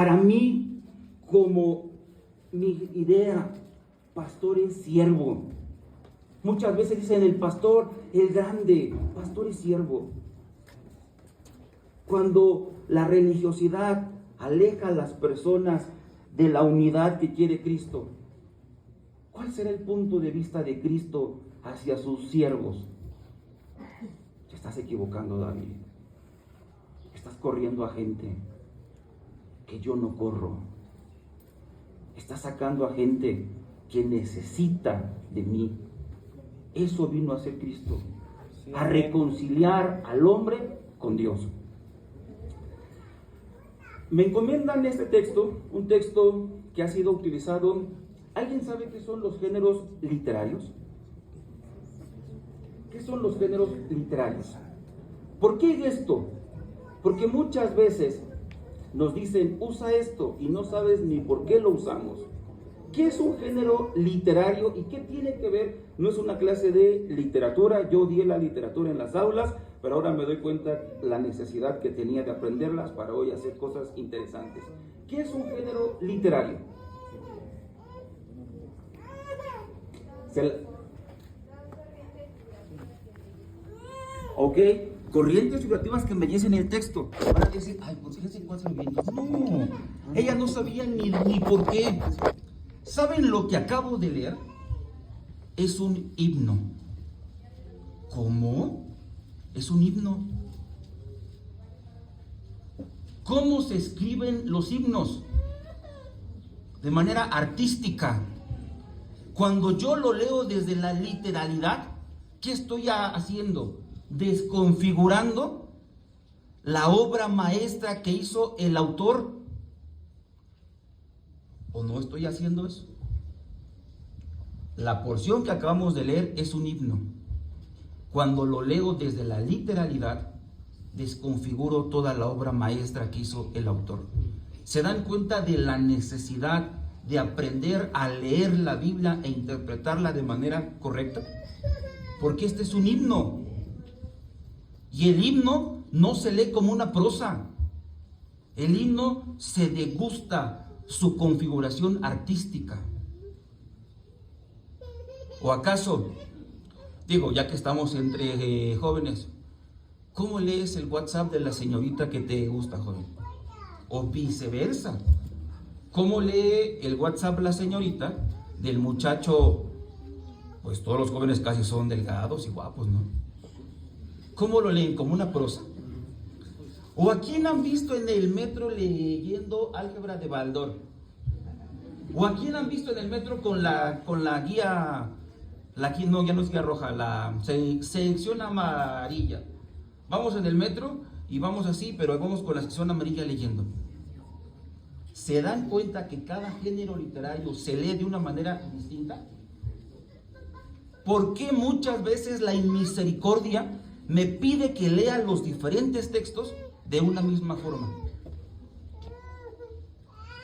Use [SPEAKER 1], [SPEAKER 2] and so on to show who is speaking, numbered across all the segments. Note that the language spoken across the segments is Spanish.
[SPEAKER 1] Para mí, como mi idea, pastor es siervo. Muchas veces dicen el pastor, el grande, pastor es siervo. Cuando la religiosidad aleja a las personas de la unidad que quiere Cristo, ¿cuál será el punto de vista de Cristo hacia sus siervos? Te estás equivocando, David. Estás corriendo a gente que yo no corro. Estás sacando a gente que necesita de mí. Eso vino a hacer Cristo, a reconciliar al hombre con Dios. Me encomiendan este texto, un texto que ha sido utilizado. ¿Alguien sabe qué son los géneros literarios? ¿Qué son los géneros literarios? ¿Por qué esto? Porque muchas veces nos dicen, usa esto, y no sabes ni por qué lo usamos. ¿Qué es un género literario y qué tiene que ver? No es una clase de literatura. Yo odié la literatura en las aulas, pero ahora me doy cuenta la necesidad que tenía de aprenderlas para hoy hacer cosas interesantes. ¿Qué es un género literario? Ok, corrientes figurativas que embellecen el texto. Van a decir, ay, pues fíjense cuatro vientos. No, ella no sabía ni por qué. ¿Saben lo que acabo de leer? Es un himno. ¿Cómo? Es un himno. ¿Cómo se escriben los himnos? De manera artística. Cuando yo lo leo desde la literalidad, ¿qué estoy haciendo? Desconfigurando la obra maestra que hizo el autor. ¿O no estoy haciendo eso? La porción que acabamos de leer es un himno. Cuando lo leo desde la literalidad, desconfiguro toda la obra maestra que hizo el autor. ¿Se dan cuenta de la necesidad de aprender a leer la Biblia e interpretarla de manera correcta? Porque este es un himno. Y el himno no se lee como una prosa. El himno se degusta su configuración artística. ¿O acaso, digo, ya que estamos entre jóvenes, cómo lees el WhatsApp de la señorita que te gusta, joven? O viceversa, ¿cómo lee el WhatsApp la señorita del muchacho? Pues todos los jóvenes casi son delgados y guapos, ¿no? ¿Cómo lo leen? Como una prosa. ¿O a quién han visto en el metro leyendo álgebra de Baldor? ¿O a quién han visto en el metro con la guía, no, ya no es guía roja, la sección amarilla? Vamos en el metro y vamos así, pero vamos con la sección amarilla leyendo. ¿Se dan cuenta que cada género literario se lee de una manera distinta? ¿Por qué muchas veces la inmisericordia me pide que lea los diferentes textos de una misma forma?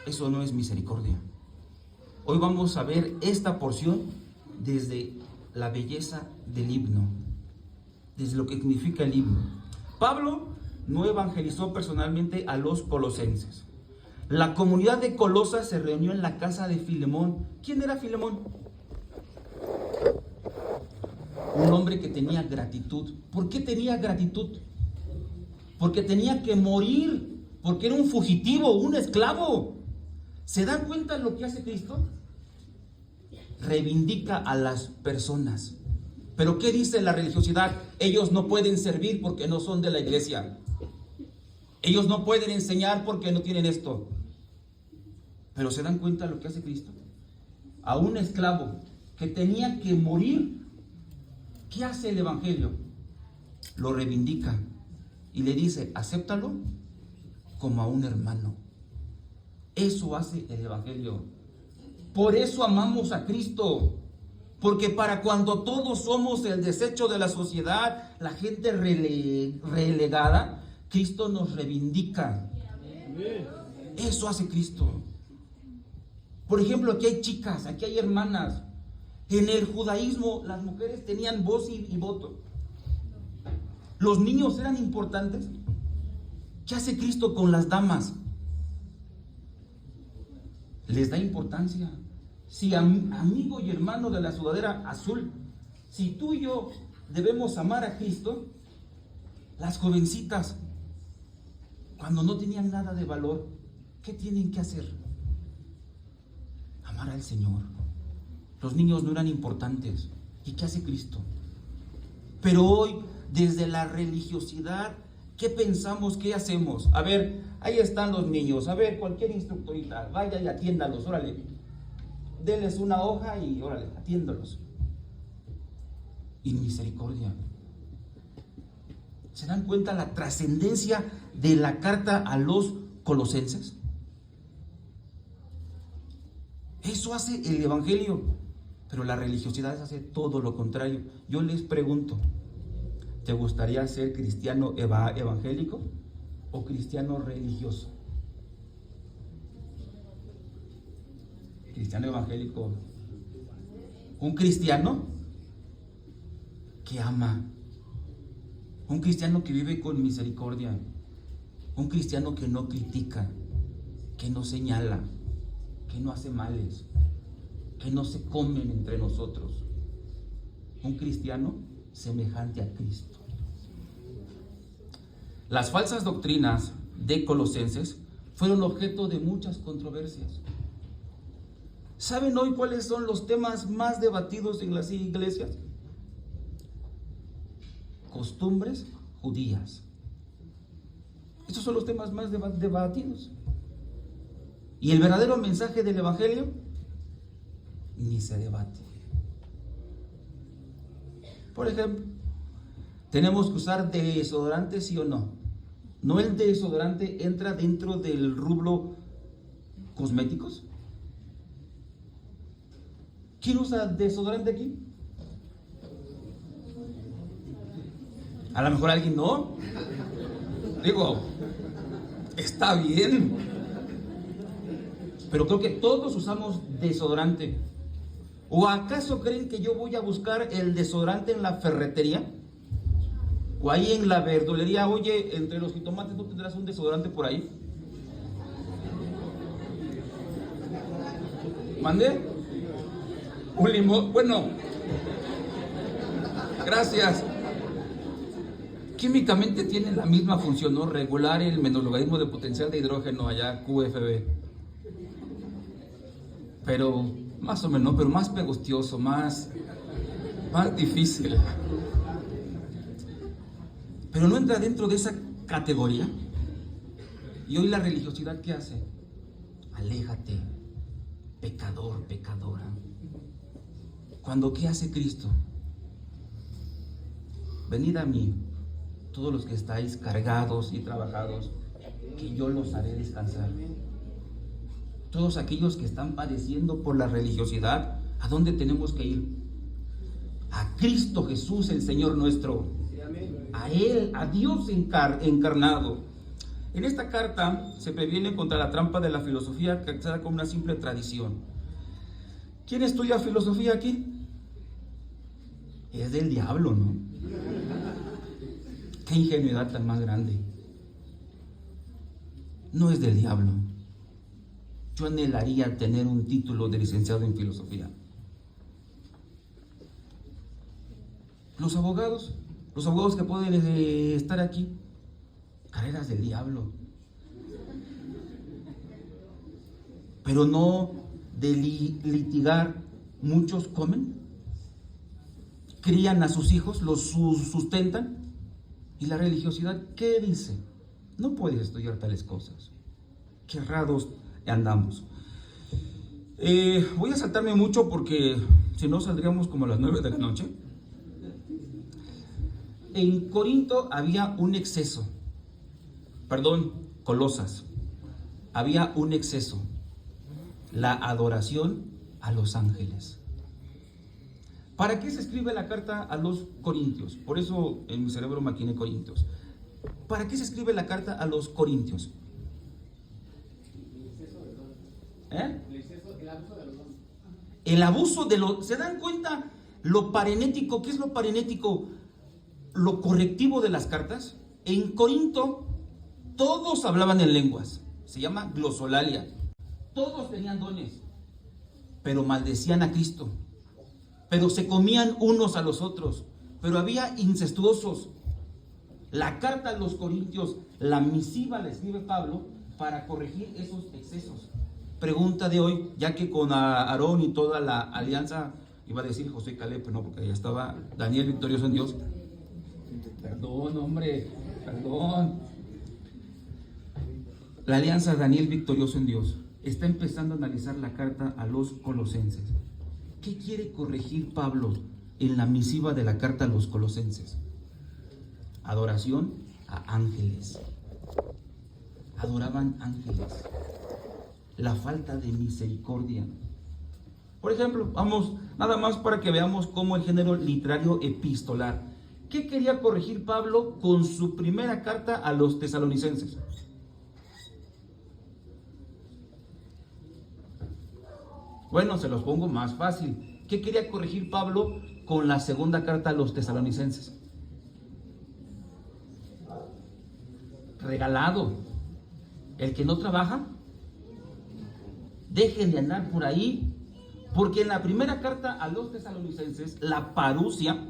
[SPEAKER 1] Eso no es misericordia. Hoy vamos a ver esta porción desde la belleza del himno, desde lo que significa el himno. Pablo no evangelizó personalmente a los colosenses. La comunidad de Colosas se reunió en la casa de Filemón. ¿Quién era Filemón? Un hombre que tenía gratitud. ¿Por qué tenía gratitud? Porque tenía que morir, porque era un fugitivo, un esclavo. ¿Se dan cuenta de lo que hace Cristo? Reivindica a las personas. ¿Pero qué dice la religiosidad? Ellos no pueden servir porque no son de la iglesia. Ellos no pueden enseñar porque no tienen esto. Pero ¿se dan cuenta de lo que hace Cristo? A un esclavo que tenía que morir, ¿qué hace el evangelio? Lo reivindica y le dice, acéptalo como a un hermano. Eso hace el evangelio. Por eso amamos a Cristo. Porque para cuando todos somos el desecho de la sociedad, la gente relegada, Cristo nos reivindica. Eso hace Cristo. Por ejemplo, aquí hay chicas, aquí hay hermanas. En el judaísmo las mujeres tenían voz y voto. Los niños eran importantes. ¿Qué hace Cristo con las damas? les da importancia. Si amigo y hermano de la sudadera azul, si tú y yo debemos amar a Cristo, las jovencitas, cuando no tenían nada de valor, ¿qué tienen que hacer? Amar al Señor. Los niños no eran importantes. ¿Y qué hace Cristo? Pero hoy, desde la religiosidad, ¿qué pensamos? ¿Qué hacemos? A ver, ahí están los niños. A ver, cualquier instructorita, vaya y atiéndalos, órale. Denles una hoja y órale, atiéndalos. Y misericordia. ¿Se dan cuenta la trascendencia de la carta a los colosenses? Eso hace el Evangelio, pero la religiosidad hace todo lo contrario. Yo les pregunto, ¿te gustaría ser cristiano evangélico o cristiano religioso? Cristiano evangélico. Un cristiano que ama. Un cristiano que vive con misericordia. Un cristiano que no critica, que no señala, que no hace males, que no se comen entre nosotros. Un cristiano semejante a Cristo. Las falsas doctrinas de Colosenses fueron objeto de muchas controversias. ¿Saben hoy cuáles son los temas más debatidos en las iglesias? Costumbres judías. Estos son los temas más debatidos. Y el verdadero mensaje del Evangelio ni se debate. Por ejemplo, ¿tenemos que usar desodorante, sí o no? ¿No el desodorante entra dentro del rubro cosméticos? ¿Quién usa desodorante aquí? A lo mejor alguien no. Digo, está bien. Pero creo que todos usamos desodorante. ¿O acaso creen que yo voy a buscar el desodorante en la ferretería? ¿O ahí en la verdulería? Oye, entre los jitomates, ¿tú tendrás un desodorante por ahí? ¿Mandé? Un limón. Bueno, gracias. Químicamente tiene la misma función, ¿no? Regular el menos-logaritmo de potencial de hidrógeno, allá QFB. Pero más o menos, pero más pegostioso, más difícil. Pero no entra dentro de esa categoría. Y hoy la religiosidad, ¿qué hace? Aléjate, pecador, pecadora. Cuando, ¿qué hace Cristo? Venid a mí, todos los que estáis cargados y trabajados, que yo los haré descansar. Todos aquellos que están padeciendo por la religiosidad, ¿a dónde tenemos que ir? A Cristo Jesús, el Señor nuestro. A Él, a Dios encarnado. En esta carta se previene contra la trampa de la filosofía captada como una simple tradición. ¿Quién estudia filosofía aquí? Es del diablo, ¿no? Qué ingenuidad tan más grande. No es del diablo. Yo anhelaría tener un título de licenciado en filosofía. Los abogados que pueden estar aquí, carreras del diablo. Pero no de litigar, muchos comen, crían a sus hijos, los sustentan. ¿Y la religiosidad qué dice? No puedes estudiar tales cosas. Qué errados andamos. Voy a saltarme mucho porque si no saldríamos como a las 9 de la noche. En Corinto había un exceso. Colosas. Había un exceso. La adoración a los ángeles. ¿Para qué se escribe la carta a los Corintios? Por eso en mi cerebro maquiné Corintios. ¿Para qué se escribe la carta a los Corintios? El abuso de los... ¿Se dan cuenta lo parenético? ¿Qué es lo parenético? Lo correctivo de las cartas. En Corinto todos hablaban en lenguas. Se llama glosolalia. Todos tenían dones, pero maldecían a Cristo, pero se comían unos a los otros, pero había incestuosos. La carta a los Corintios, la misiva la escribe Pablo para corregir esos excesos. Pregunta de hoy, ya que con Aarón y toda la alianza, iba a decir Josué y Caleb, pero no, porque ya estaba Daniel victorioso en Dios. Perdón, hombre, perdón. La alianza Daniel victorioso en Dios está empezando a analizar la carta a los colosenses. ¿Qué quiere corregir Pablo en la misiva de la carta a los colosenses? Adoración a ángeles. Adoraban ángeles. La falta de misericordia. Por ejemplo, vamos, nada más para que veamos cómo el género literario epistolar. ¿Qué quería corregir Pablo con su primera carta a los tesalonicenses? Bueno, se los pongo más fácil. ¿Qué quería corregir Pablo con la segunda carta a los tesalonicenses? Regalado. El que no trabaja, dejen de andar por ahí, porque en la primera carta a los tesalonicenses, la parusia,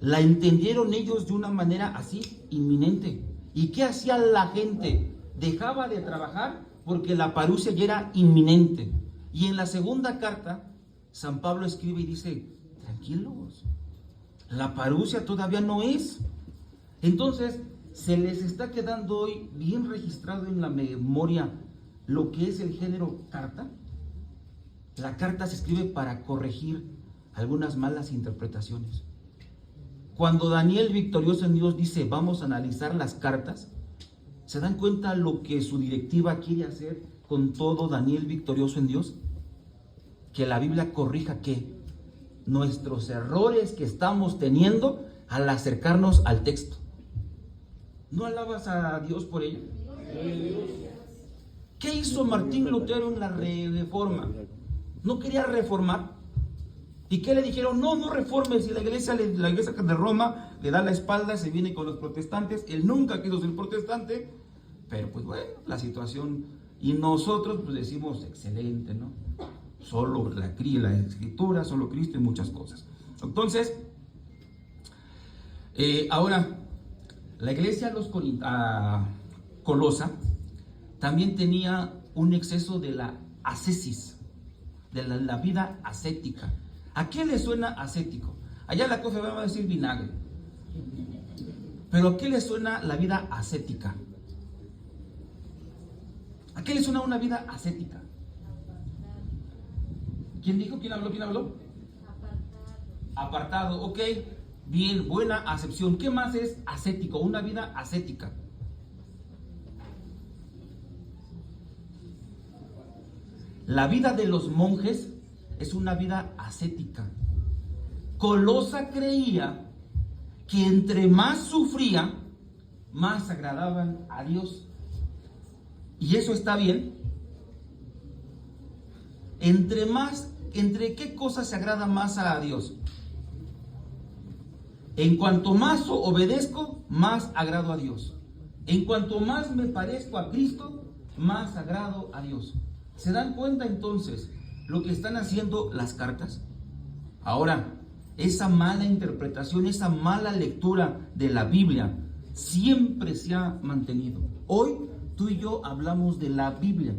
[SPEAKER 1] la entendieron ellos de una manera así, inminente. ¿Y qué hacía la gente? Dejaba de trabajar porque la parusia ya era inminente. Y en la segunda carta, San Pablo escribe y dice, tranquilos, la parusia todavía no es. Entonces, se les está quedando hoy bien registrado en la memoria lo que es el género carta. La carta se escribe para corregir algunas malas interpretaciones. Cuando Daniel victorioso en Dios dice, vamos a analizar las cartas, ¿se dan cuenta lo que su directiva quiere hacer con todo Daniel victorioso en Dios? Que la Biblia corrija ¿qué? Nuestros errores que estamos teniendo al acercarnos al texto. ¿No alabas a Dios por ello? ¿Qué hizo Martín Lutero en la Reforma? ¿No quería reformar? ¿Y qué le dijeron? No, no reformes. Y la iglesia de Roma le da la espalda, se viene con los protestantes. Él nunca quiso ser protestante, pero pues bueno, la situación. Y nosotros pues decimos, excelente, ¿no? Solo la escritura, solo Cristo y muchas cosas. Entonces, ahora, la iglesia Colosa también tenía un exceso de la ascesis, de la vida ascética. ¿A qué le suena ascético? Allá la cofe va a decir vinagre. Pero ¿a qué le suena la vida ascética? ¿A qué le suena una vida ascética? ¿Quién dijo? ¿Quién habló? ¿Quién habló? Apartado, ok. Bien, buena acepción. ¿Qué más es ascético? Una vida ascética. La vida de los monjes es una vida ascética. Colosa creía que entre más sufría, más agradaban a Dios. ¿Y eso está bien? ¿Entre qué cosas se agrada más a Dios? En cuanto más obedezco, más agrado a Dios. En cuanto más me parezco a Cristo, más agrado a Dios. ¿Se dan cuenta entonces lo que están haciendo las cartas? Ahora, esa mala interpretación, esa mala lectura de la Biblia siempre se ha mantenido. Hoy tú y yo hablamos de la Biblia,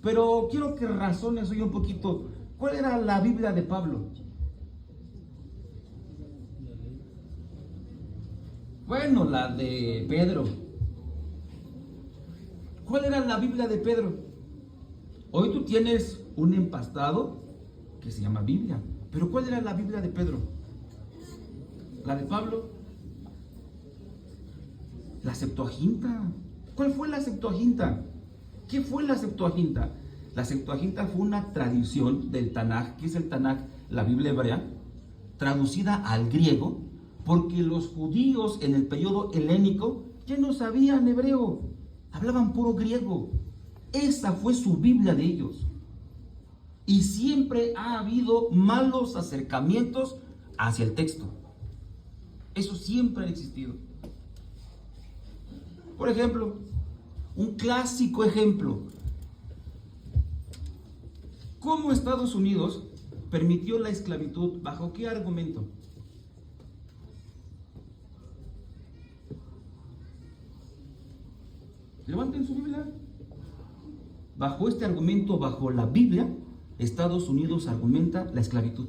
[SPEAKER 1] pero quiero que razones hoy un poquito. ¿Cuál era la Biblia de Pablo? Bueno, la de Pedro. ¿Cuál era la Biblia de Pedro? Hoy tú tienes un empastado que se llama Biblia. Pero ¿cuál era la Biblia de Pedro? ¿La de Pablo? La Septuaginta. ¿Cuál fue la Septuaginta? ¿Qué fue la Septuaginta? La Septuaginta fue una tradición del Tanaj. ¿Qué es el Tanaj? La Biblia hebrea, traducida al griego, porque los judíos en el periodo helénico ya no sabían hebreo, hablaban puro griego. Esa fue su Biblia de ellos. Y siempre ha habido malos acercamientos hacia el texto. Eso siempre ha existido. Por ejemplo, un clásico ejemplo. ¿Cómo Estados Unidos permitió la esclavitud? ¿Bajo qué argumento? Levanten su Biblia. Bajo este argumento, bajo la Biblia, Estados Unidos argumenta la esclavitud.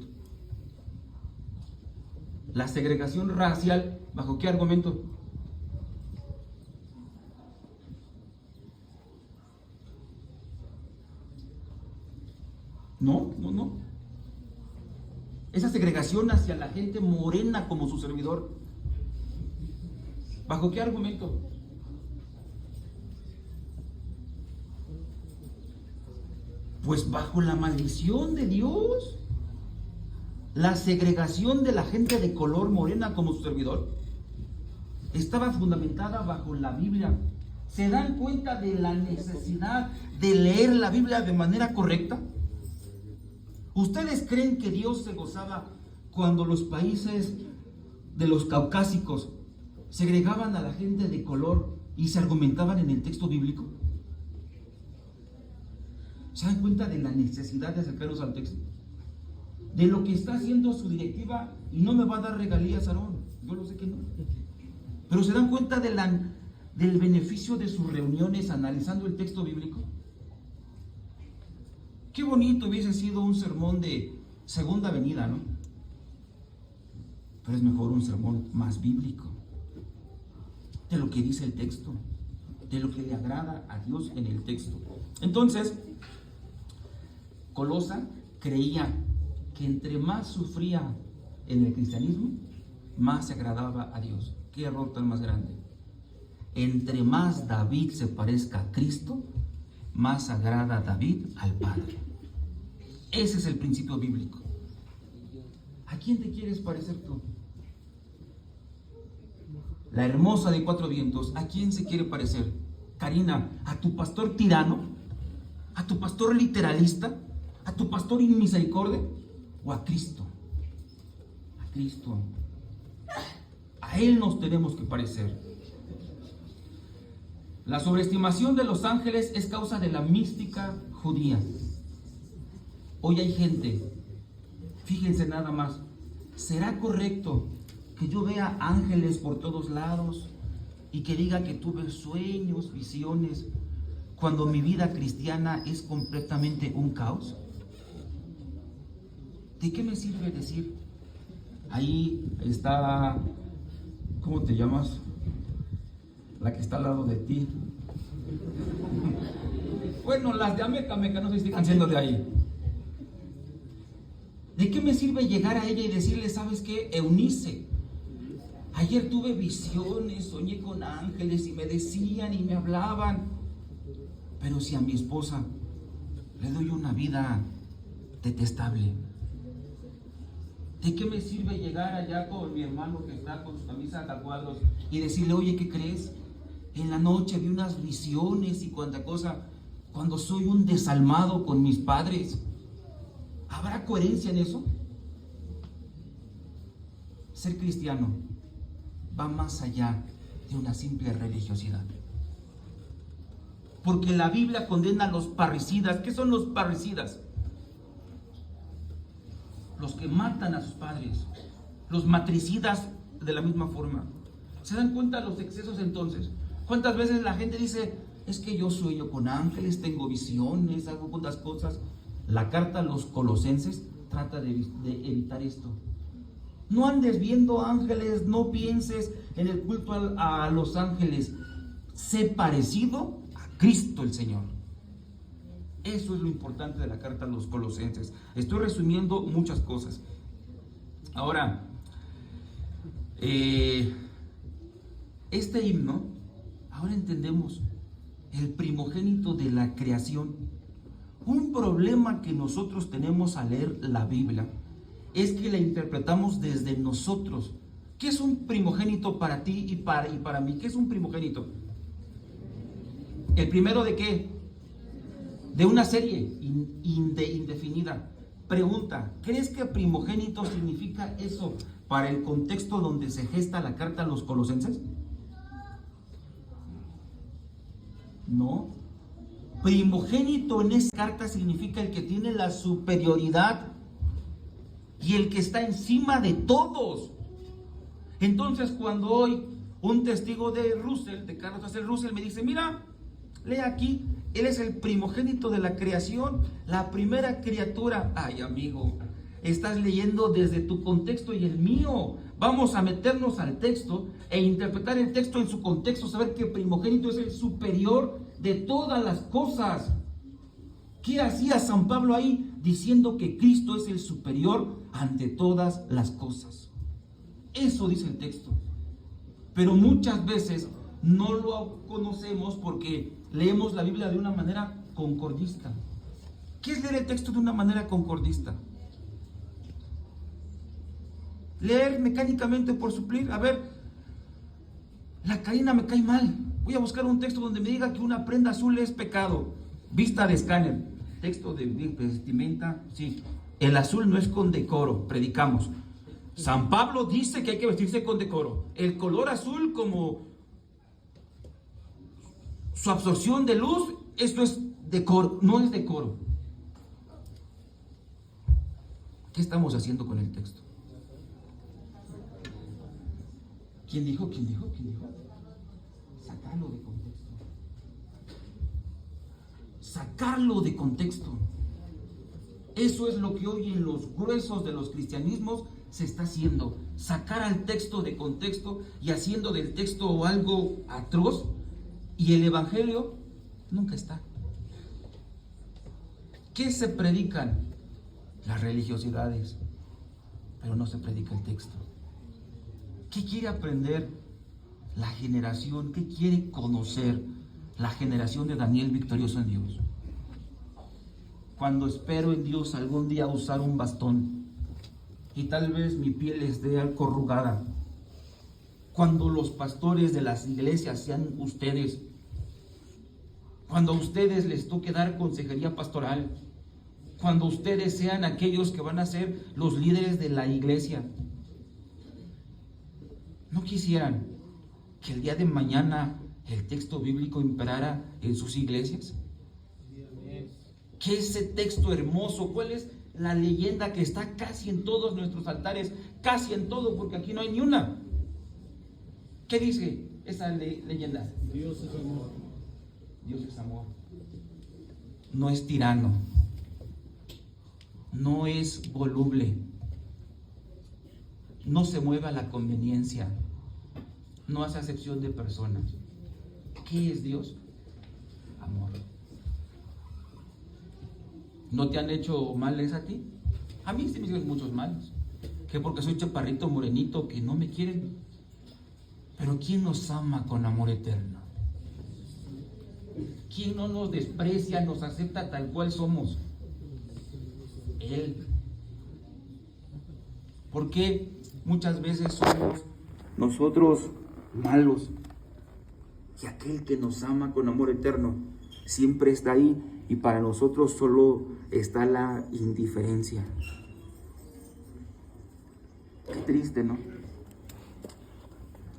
[SPEAKER 1] La segregación racial, ¿bajo qué argumento? No. Esa segregación hacia la gente morena como su servidor, ¿bajo qué argumento? Pues bajo la maldición de Dios. La segregación de la gente de color morena como su servidor estaba fundamentada bajo la Biblia. ¿Se dan cuenta de la necesidad de leer la Biblia de manera correcta? ¿Ustedes creen que Dios se gozaba cuando los países de los caucásicos segregaban a la gente de color y se argumentaban en el texto bíblico? ¿Se dan cuenta de la necesidad de acercarnos al texto? De lo que está haciendo su directiva, y no me va a dar regalías, Aarón, yo lo sé que no. Pero ¿se dan cuenta del beneficio de sus reuniones analizando el texto bíblico? Qué bonito hubiese sido un sermón de segunda venida, ¿no? Pero es mejor un sermón más bíblico, de lo que dice el texto, de lo que le agrada a Dios en el texto. Entonces, Colosa creía que entre más sufría en el cristianismo, más se agradaba a Dios. ¿Qué error tan más grande? Entre más David se parezca a Cristo, más agrada a David al Padre. Ese es el principio bíblico. ¿A quién te quieres parecer tú? La hermosa de 4 vientos, ¿a quién se quiere parecer? Karina, ¿a tu pastor tirano? ¿A tu pastor literalista? ¿A tu pastor inmisericordia? ¿O a Cristo? A Cristo. A Él nos tenemos que parecer. La sobreestimación de los ángeles es causa de la mística judía. Hoy hay gente, fíjense nada más, ¿será correcto que yo vea ángeles por todos lados y que diga que tuve sueños, visiones, cuando mi vida cristiana es completamente un caos? ¿De qué me sirve decir, ahí está, ¿cómo te llamas? La que está al lado de ti. Bueno, las de Ameca, no sé si están siendo de ahí. ¿De qué me sirve llegar a ella y decirle, ¿sabes qué? Eunice, ayer tuve visiones, soñé con ángeles y me decían y me hablaban. Pero si a mi esposa le doy una vida detestable, ¿de qué me sirve llegar allá con mi hermano que está con su camisa a cuadros y decirle, oye, ¿qué crees? En la noche vi unas visiones y cuánta cosa, cuando soy un desalmado con mis padres? ¿Habrá coherencia en eso? Ser cristiano va más allá de una simple religiosidad. Porque la Biblia condena a los parricidas. ¿Qué son los parricidas? Los que matan a sus padres, los matricidas de la misma forma. ¿Se dan cuenta de los excesos entonces? ¿Cuántas veces la gente dice, es que yo sueño con ángeles, tengo visiones, hago cuantas cosas? La carta a los Colosenses trata de evitar esto. No andes viendo ángeles, no pienses en el culto a los ángeles. Sé parecido a Cristo el Señor. Eso es lo importante de la carta a los Colosenses. Estoy resumiendo muchas cosas. Ahora, este himno, ahora entendemos el primogénito de la creación. Un problema que nosotros tenemos al leer la Biblia es que la interpretamos desde nosotros. ¿Qué es un primogénito para ti y para mí? ¿Qué es un primogénito? ¿El primero de qué? De una serie indefinida. Pregunta, ¿crees que primogénito significa eso para el contexto donde se gesta la carta a los Colosenses? No. Primogénito en esta carta significa el que tiene la superioridad y el que está encima de todos. Entonces, cuando hoy un testigo de Russell, de Carlos Russell Russell, me dice, mira, lee aquí, él es el primogénito de la creación, la primera criatura. Ay, amigo, estás leyendo desde tu contexto y el mío. Vamos a meternos al texto e interpretar el texto en su contexto, saber que el primogénito es el superior de todas las cosas. ¿Qué hacía San Pablo ahí? Diciendo que Cristo es el superior ante todas las cosas. Eso dice el texto. Pero muchas veces no lo conocemos porque leemos la Biblia de una manera concordista. ¿Qué es leer el texto de una manera concordista? Leer mecánicamente por suplir. A ver, la Karina me cae mal. Voy a buscar un texto donde me diga que una prenda azul es pecado. Vista de escáner. Texto de vestimenta. Sí. El azul no es con decoro. Predicamos. San Pablo dice que hay que vestirse con decoro. El color azul, como su absorción de luz, esto es decoro, no es decoro. ¿Qué estamos haciendo con el texto? ¿Quién dijo? ¿Quién dijo? ¿Quién dijo? Sacarlo de contexto. Sacarlo de contexto. Eso es lo que hoy en los gruesos de los cristianismos se está haciendo. Sacar al texto de contexto y haciendo del texto algo atroz, y el evangelio nunca está. ¿Qué se predican? Las religiosidades, pero no se predica el texto. ¿Qué quiere aprender la generación? ¿Qué quiere conocer la generación de Daniel victorioso en Dios? Cuando espero en Dios algún día usar un bastón y tal vez mi piel esté algo corrugada. Cuando los pastores de las iglesias sean ustedes. Cuando a ustedes les toque dar consejería pastoral. Cuando ustedes sean aquellos que van a ser los líderes de la iglesia. ¿No quisieran que el día de mañana el texto bíblico imperara en sus iglesias? ¿Qué es ese texto hermoso? ¿Cuál es la leyenda que está casi en todos nuestros altares? Casi en todo, porque aquí no hay ni una. ¿Qué dice esa leyenda?
[SPEAKER 2] Dios es amor.
[SPEAKER 1] Dios es amor. No es tirano. No es voluble. No se mueve a la conveniencia. No hace acepción de personas. ¿Qué es Dios? Amor. ¿No te han hecho males a ti? A mí sí me hicieron muchos males. Que porque soy chaparrito, morenito, que no me quieren. Pero ¿quién nos ama con amor eterno? ¿Quién no nos desprecia, nos acepta tal cual somos? Él. ¿Por qué muchas veces somos nosotros malos? Y aquel que nos ama con amor eterno siempre está ahí, y para nosotros solo está la indiferencia. Qué triste, ¿no?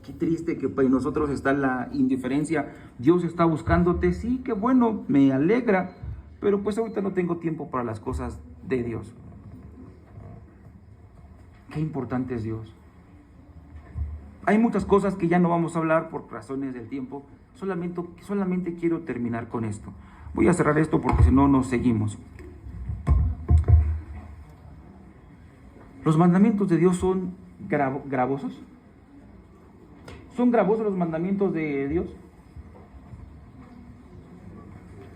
[SPEAKER 1] Qué triste que para nosotros está la indiferencia. Dios está buscándote, sí, qué bueno, me alegra, pero pues ahorita no tengo tiempo para las cosas de Dios. Qué importante es Dios. Hay muchas cosas que ya no vamos a hablar por razones del tiempo. Solamente quiero terminar con esto. Voy a cerrar esto porque si no, nos seguimos. ¿Los mandamientos de Dios son gravosos? ¿Son gravosos los mandamientos de Dios?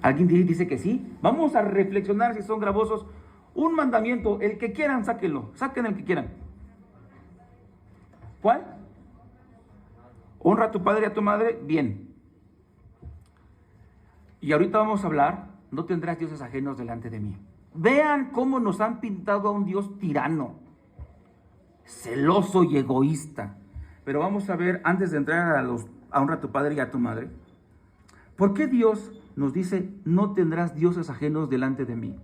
[SPEAKER 1] ¿Alguien dice que sí? Vamos a reflexionar si son gravosos. Un mandamiento, el que quieran, sáquenlo. Saquen el que quieran. ¿Cuál? Honra a tu padre y a tu madre. Bien. Y ahorita vamos a hablar, no tendrás dioses ajenos delante de mí. Vean cómo nos han pintado a un Dios tirano, celoso y egoísta. Pero vamos a ver, antes de entrar a honra a tu padre y a tu madre, ¿por qué Dios nos dice, no tendrás dioses ajenos delante de mí?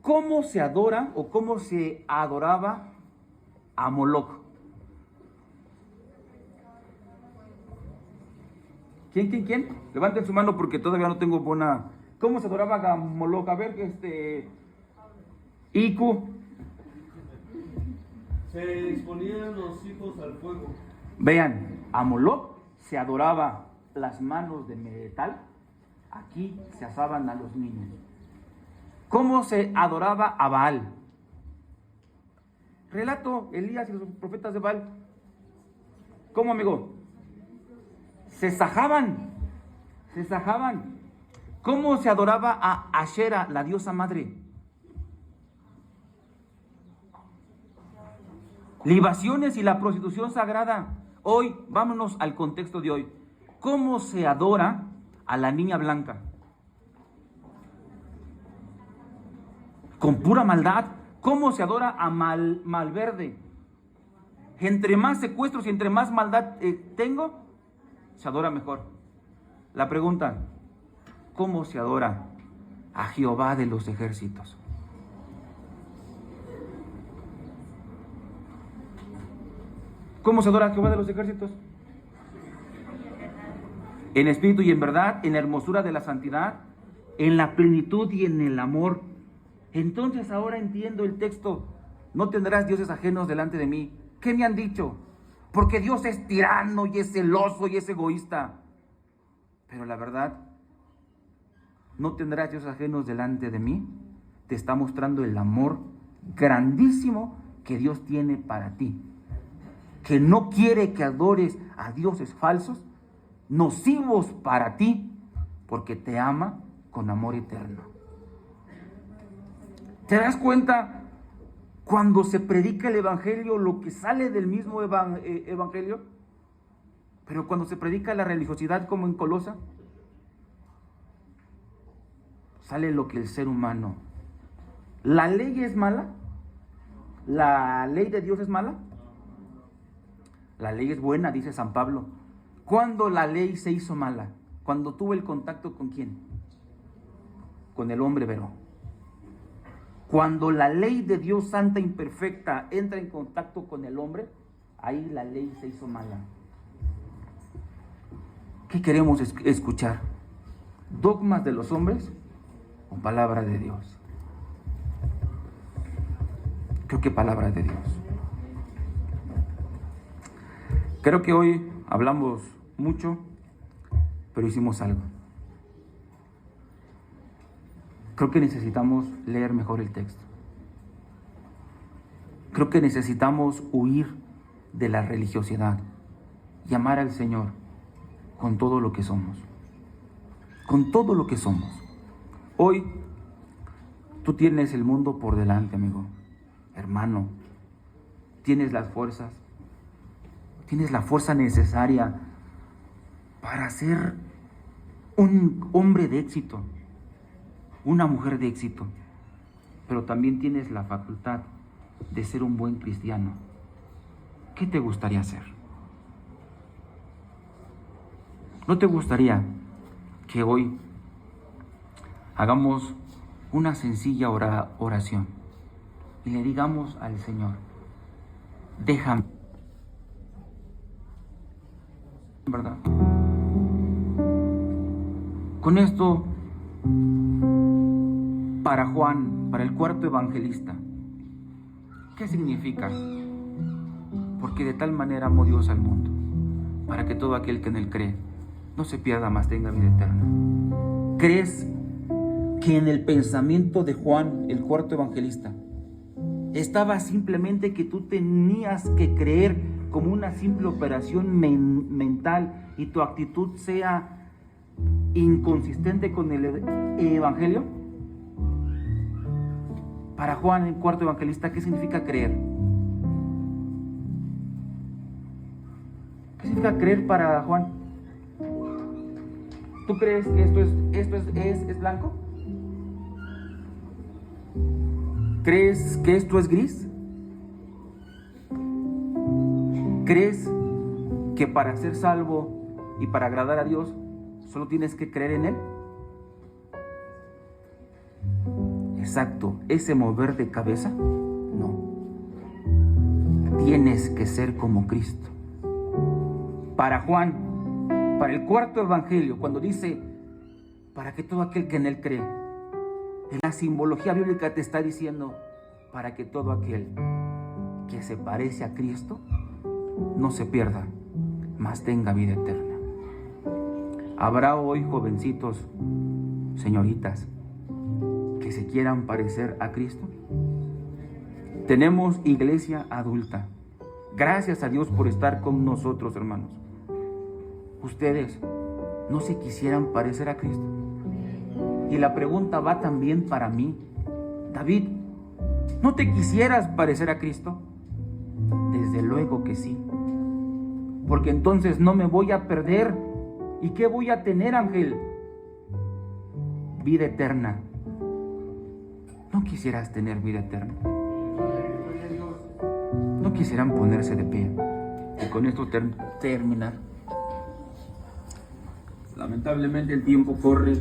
[SPEAKER 1] ¿Cómo se adora o cómo se adoraba a Moloch? ¿Quién? Levanten su mano porque todavía no tengo buena ¿Cómo se adoraba a Moloch? A ver, Iku.
[SPEAKER 2] Se exponían los hijos al fuego.
[SPEAKER 1] Vean, a Moloch se adoraba las manos de metal, aquí se asaban a los niños. ¿Cómo se adoraba a Baal? Relato Elías y los profetas de Baal. ¿Cómo, amigo? Se sajaban. ¿Cómo se adoraba a Ashera, la diosa madre? Libaciones y la prostitución sagrada. Hoy, vámonos al contexto de hoy. ¿Cómo se adora a la niña blanca? Con pura maldad. ¿Cómo se adora a Malverde? Entre más secuestros y entre más maldad tengo, se adora mejor. La pregunta, ¿cómo se adora a Jehová de los ejércitos? ¿Cómo se adora a Jehová de los ejércitos? En espíritu y en verdad, en la hermosura de la santidad, en la plenitud y en el amor. Entonces ahora entiendo el texto, no tendrás dioses ajenos delante de mí. ¿Qué me han dicho? Porque Dios es tirano y es celoso y es egoísta. Pero la verdad, no tendrás dioses ajenos delante de mí. Te está mostrando el amor grandísimo que Dios tiene para ti. Que no quiere que adores a dioses falsos, nocivos para ti, porque te ama con amor eterno. ¿Te das cuenta cuando se predica el evangelio lo que sale del mismo evangelio? Pero cuando se predica la religiosidad como en Colosa, sale lo que el ser humano. ¿La ley es mala? ¿La ley de Dios es mala? La ley es buena, dice San Pablo. ¿Cuándo la ley se hizo mala? Cuando tuvo el contacto ¿con quién? Con el hombre vero. Cuando la ley de Dios santa imperfecta entra en contacto con el hombre, ahí la ley se hizo mala. ¿Qué queremos escuchar? ¿Dogmas de los hombres o palabra de Dios? Creo que palabra de Dios. Creo que hoy hablamos mucho, pero hicimos algo. Creo que necesitamos leer mejor el texto. Creo que necesitamos huir de la religiosidad y amar al Señor con todo lo que somos. Con todo lo que somos. Hoy tú tienes el mundo por delante, amigo, hermano. Tienes las fuerzas. Tienes la fuerza necesaria para ser un hombre de éxito, una mujer de éxito, pero también tienes la facultad de ser un buen cristiano. ¿Qué te gustaría hacer? ¿No te gustaría que hoy hagamos una sencilla oración y le digamos al Señor, déjame, ¿verdad? Con esto, para Juan, para el cuarto evangelista, ¿qué significa? Porque de tal manera amó Dios al mundo, para que todo aquel que en él cree no se pierda, mas tenga vida eterna. ¿Crees que en el pensamiento de Juan, el cuarto evangelista, estaba simplemente que tú tenías que creer como una simple operación mental y tu actitud sea inconsistente con el evangelio? Para Juan, el cuarto evangelista, ¿qué significa creer? ¿Qué significa creer para Juan? ¿Tú crees que esto es blanco? ¿Crees que esto es gris? ¿Crees que para ser salvo y para agradar a Dios solo tienes que creer en Él? Exacto, ese mover de cabeza, no. Tienes que ser como Cristo. Para Juan, para el cuarto evangelio, cuando dice, para que todo aquel que en Él cree, en la simbología bíblica te está diciendo, para que todo aquel que se parece a Cristo no se pierda, mas tenga vida eterna. Habrá hoy jovencitos, señoritas, que se quieran parecer a Cristo. Tenemos iglesia adulta. Gracias a Dios por estar con nosotros, hermanos. Ustedes no se quisieran parecer a Cristo. Y la pregunta va también para mí. David, ¿no te quisieras parecer a Cristo? Desde luego que sí. Porque entonces no me voy a perder. ¿Y qué voy a tener, Ángel? Vida eterna. ¿No quisieras tener vida eterna? ¿No quisieran ponerse de pie? Y con esto terminar. Lamentablemente el tiempo corre.